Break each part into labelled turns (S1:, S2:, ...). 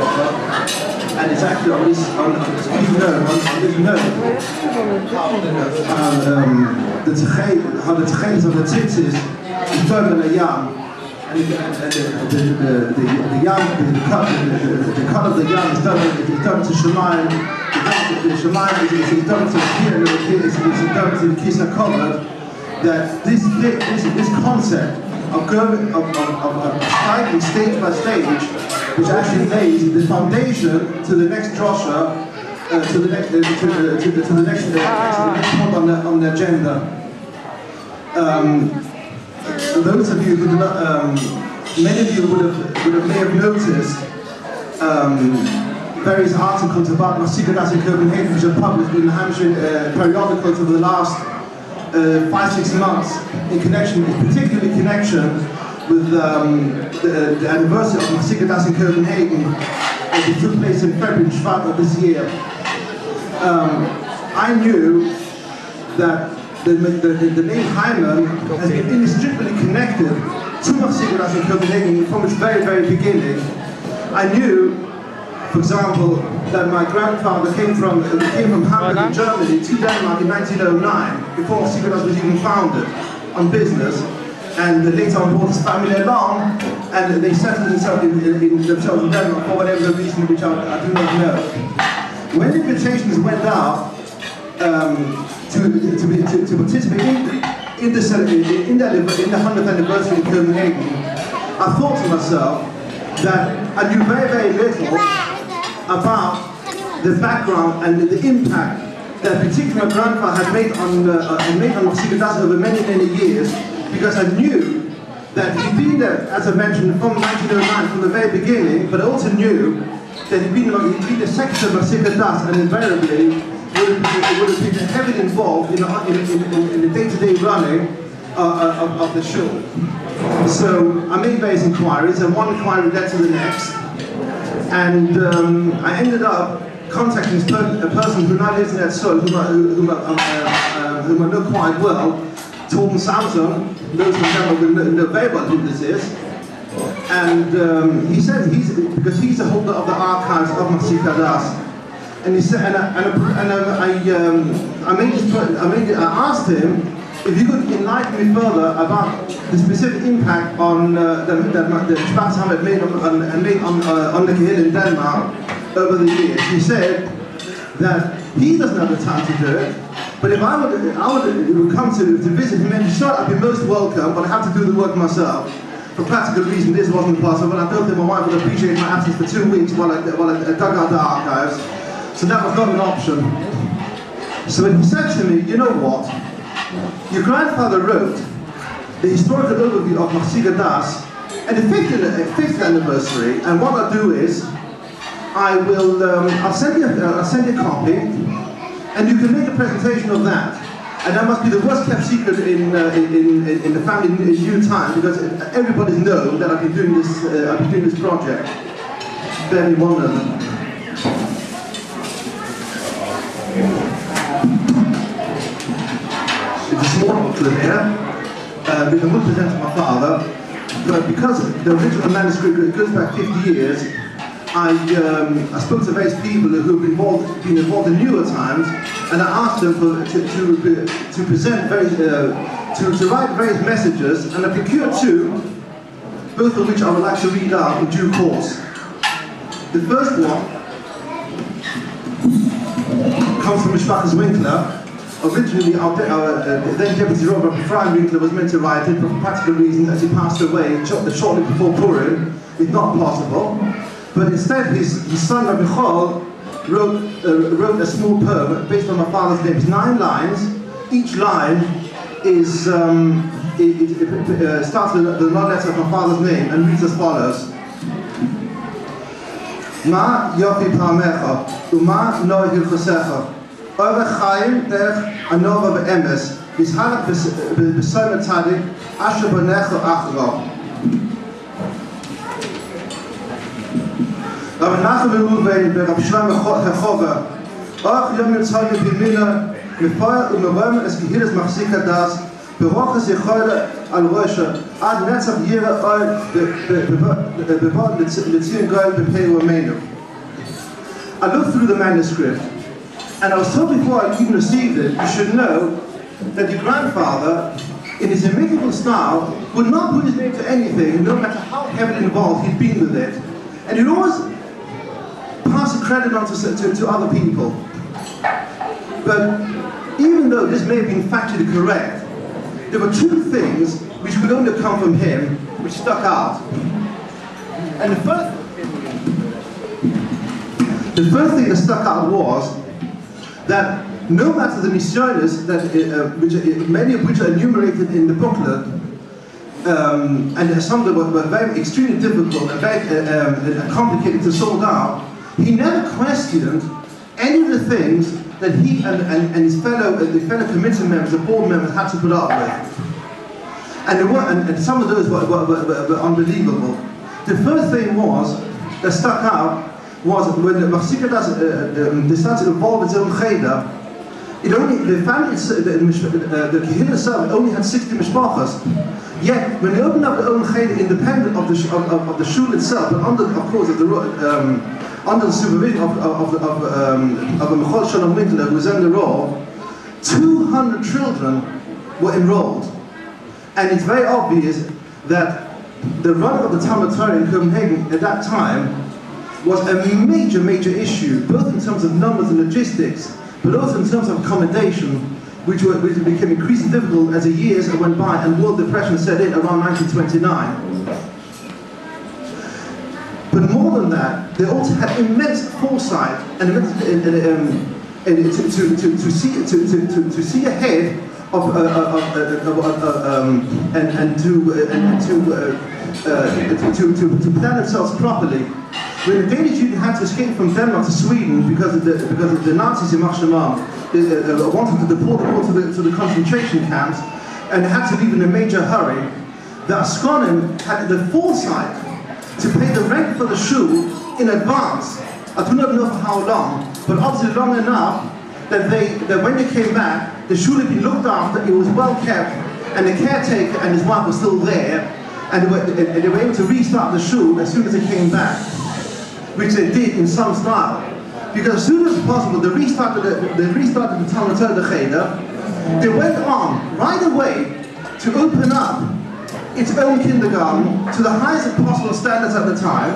S1: and it's actually on this note. How the tcheles of the tzitzis is terminal yam, and the cut of the yam is done to Shemayim. The Shemayim is done to here, and it's done to the Kisa covered. That this concept of going slightly stage by stage, which actually lays the foundation to the next drosha, to the next point on the agenda. Those of you who do not, many of you may have noticed various articles about Masikadas in Copenhagen, which are published in the Hampshire periodicals over the last 5-6 months, particularly in connection with the anniversary of Masikadas in Copenhagen, which took place in February of this year. I knew that the name Heimann has been inextricably connected to Masikadas in Copenhagen from its very, very beginning. I knew, for example, that my grandfather came from Hamburg in Germany to Denmark in 1909, before Masikadas was even founded, on business, and later on brought his family along, and they settled themselves in Denmark for whatever reason, which I do not know. When invitations went out to participate in the 100th anniversary in Copenhagen, I thought to myself that I knew very, very little about the background and the impact that particular grandpa had made on Masikadas over many, many years, because I knew that he'd been there, as I mentioned, from 1909, from the very beginning, but I also knew that he'd been the secretary of Masikadas, and invariably would have been heavily involved in the day-to-day running of the show. So I made various inquiries, and one inquiry led to the next. And I ended up contacting a person who now lives in that soul, whom I know quite well, Torben Samson. Those who know very well who this is. And he said because he's the holder of the archives of Masikadas, and he said, I asked him if you could enlighten me further about the specific impact on that Spatzham had made on the Kehil in Denmark over the years. He said that he doesn't have the time to do it, but if I would come to visit him, and he said I'd be most welcome, but I have to do the work myself. For practical reasons, this wasn't possible. I felt that my wife would appreciate my absence for 2 weeks while I dug out the archives. So that was not an option. So he said to me, you know what? Your grandfather wrote the historical overview of Masikadas at the 5th anniversary, and what I'll do is I'll send you a copy, and you can make a presentation of that. And that must be the worst kept secret in the family in due time, because everybody's known that I've been doing this project. Bear me one moment. It's a small booklet here, which I would present to my father, but because the original manuscript goes back 50 years, I spoke to various people who've been involved in newer times, and I asked them to present to write various messages, and I procured 2, both of which I would like to read out in due course. The first one comes from Mishpachas Winkler. Originally, then Deputy Robert Ephraim Winkler was meant to write it, but for practical reasons, as he passed away shortly before Purim, it's not possible. But instead, his son Rabbi Chol wrote a small poem based on my father's name. It's 9 lines. Each line is starts with the non-letter of my father's name and reads as follows: Ma yofi pa'amecha, uma no hilchosecha, orech chaim derech anova be'emes, v'izhalach b'soy metzadik, asher bonecha achro. Rabbi Nachum Reuven ben Rabbi Shlomo Hechover, Och yom yitzhak b'yamina, mefeuer u'meröm es Kehillas Masikadas, beroches Yechoyle al Rosha, ad netzach yira oil bevod l'tzion goel b'pei Romenu. I looked through the manuscript, and I was told before I even received it, you should know that the grandfather, in his immaculate style, would not put his name to anything, no matter how heavily involved he'd been with it. And he'd always pass the credit on to other people. But even though this may have been factually correct, there were two things which could only come from him, which stuck out. And the first thing that stuck out was that no matter the missiones, many of which are enumerated in the booklet, and some of them were very extremely difficult and very complicated to sort out, he never questioned any of the things that he and his fellow committee members, the board members, had to put up with. And some of those were unbelievable. The first thing that stuck out was when the Machzikadas decided to involve its own cheder. The family, the Kehillah itself only had 60 mishpachas. Yet, when they opened up their own cheder, independent of the shul itself, but under, of course, under the supervision of a Mechol Shalom Winkler, who was on the roll, 200 children were enrolled. And it's very obvious that the running of the Talmud Torah in Copenhagen at that time was a major, major issue, both in terms of numbers and logistics, but also in terms of accommodation, which became increasingly difficult as the years went by and world depression set in around 1929. But more than that, they also had immense foresight and to see ahead to plan themselves properly. When the Danish Juden had to escape from Denmark to Sweden because of the Nazis in Marshallman wanted to deport them all to the concentration camps, and they had to leave in a major hurry, the Askonim had the foresight to pay the rent for the shul in advance. I do not know for how long, but obviously long enough that when they came back, the shul had been looked after, it was well kept, and the caretaker and his wife were still there, and they were able to restart the shul as soon as they came back, which they did in some style. Because as soon as possible, they restarted the Talmud Torah, the Cheder. They went on right away to open up its own kindergarten to the highest possible standards at the time.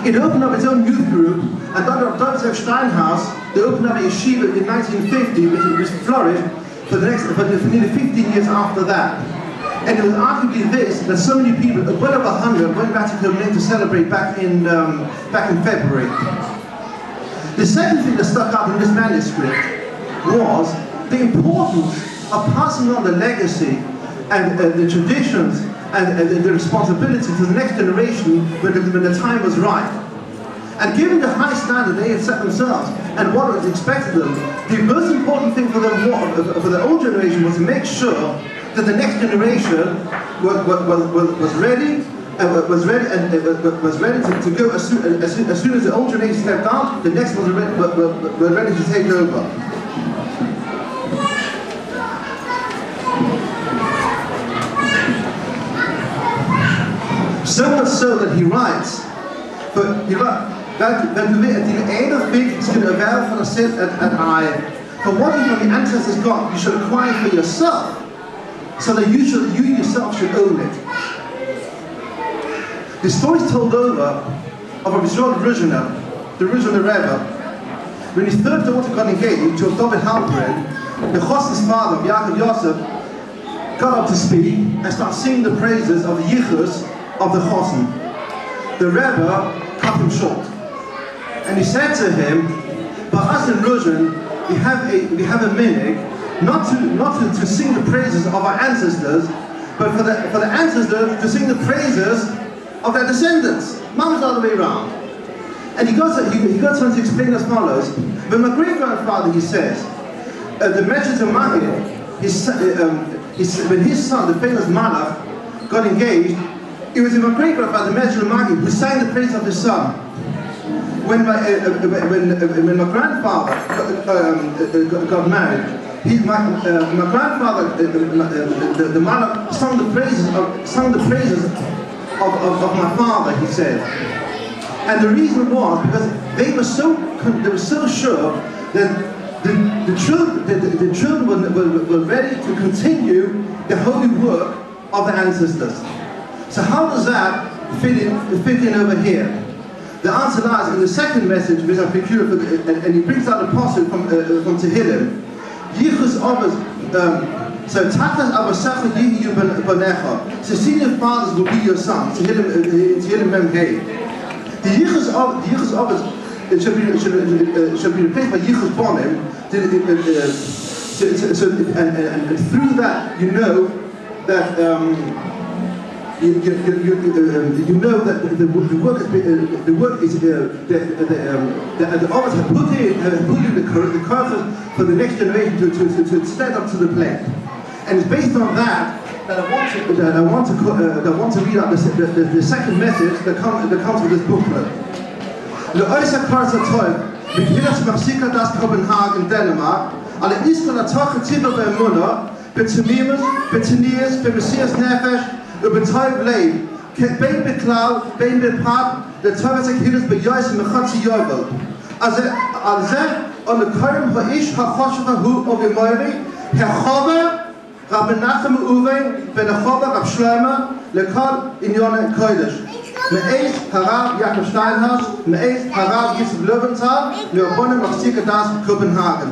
S1: It opened up its own youth group, and under Dr. Steinhaus, they opened up a yeshiva in 1950, which flourished for nearly 15 years after that. And it was arguably this that so many people, well over 100, went back to Copenhagen to celebrate back in February. The second thing that stuck out in this manuscript was the importance of passing on the legacy and the traditions and the responsibility to the next generation when the time was right. And given the high standard they had set themselves and what was expected of them, the most important thing for the old generation was to make sure that the next generation was ready to go as soon as the old generation stepped out. The next ones were ready to take over. So much so that he writes, that du at die ene weg zijn erwerven van zit en I. For what you from the ancestors got, you should acquire for yourself, so that you yourself should own it. The story is told over of a Israel the original Rebbe. When his third daughter got engaged to a David Halperin, the Chossen's father, Yaakov Yosef, got up to speak and started singing the praises of the Yichus of the Chossen. The Rebbe cut him short. And he said to him, by us in Ruzhin, we have a minhag not to sing the praises of our ancestors, but for the ancestors to sing the praises of their descendants. Mama's the other way around. And he goes on to explain as follows. When my great-grandfather, he says, the Medrash of Magid, when his son, the famous Malach, got engaged, it was my great-grandfather, the Medrash of Magid, who sang the praise of his son. When my grandfather got married, my grandfather, the Malach, sung the praises of my father, he said. And the reason was because they were so sure that the children were ready to continue the holy work of the ancestors. So how does that fit in over here? The answer lies in the second message, which I procured, and he brings out a passage from Tehillim. Yichus Avos, so Tachas Avasecha Yihiyu Banecha. So senior fathers will be your sons. Tehillim Mem Hey. The Yichus Avos should be replaced by Yichus Bonim. And through that, you know that. You know that the work is the others have put in the curses for the next generation to stand up to the plate, and it's based on that I want to read out the second message that comes with this booklet. The Oysa Karsa Toy, with Hilas Machsika das Copenhagen, Denmark, alle Israel Atache Tiber bei Munna, Betamimus, Betanias, Bemessias Nefesh, Übertäub Leib, Bein Beklau, Bein Beprat, der Teufelsek Hilas Bejois Mechatzi Yovel. Also, on the Karim Haish HaChoshecha Hu Ogemoiri, Hechover, Rab Menachem Uwe, Ben Hechover, Rab Shlomo, Lekol Inyone Kodesh. Me'ez Harav Jakob Steinhaus, Me'ez Harav Yisuf Löwenthal, Leopoldem Machsika das Copenhagen.